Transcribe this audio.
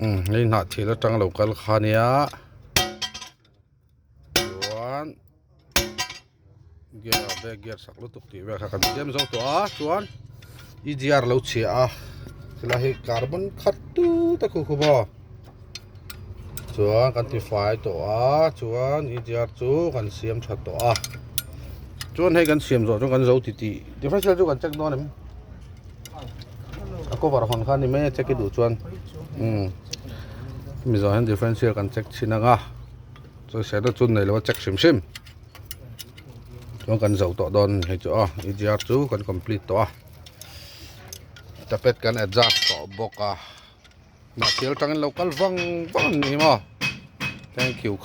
นี่หน้าที่เราจังเรากันขานี้ส่วนเกียร์เบรกเกียร์สักลุตุกตีเวลากันเตรียมส่งตัวส่วนEGR เราเชียสลาฮิคาร์บอนขัดตู้ตะคุคุบอส่วนกันที่ไฟตัวส่วน EGR จูกันเสียมชัดตัวส่วนให้กันเสียมส่วนกันเราติดดีไฟเชลจูกันเช็คด้วยนะaku barang kan ini cek itu cuan, misalnya differential kan cek sini ngah, so saya tu cuan ni lewat cek sim, cuan kan jauh tak don itu EGR tu kan complete tu dapat kan adjust tak bok material tangan lokal vang ni mah, thank you.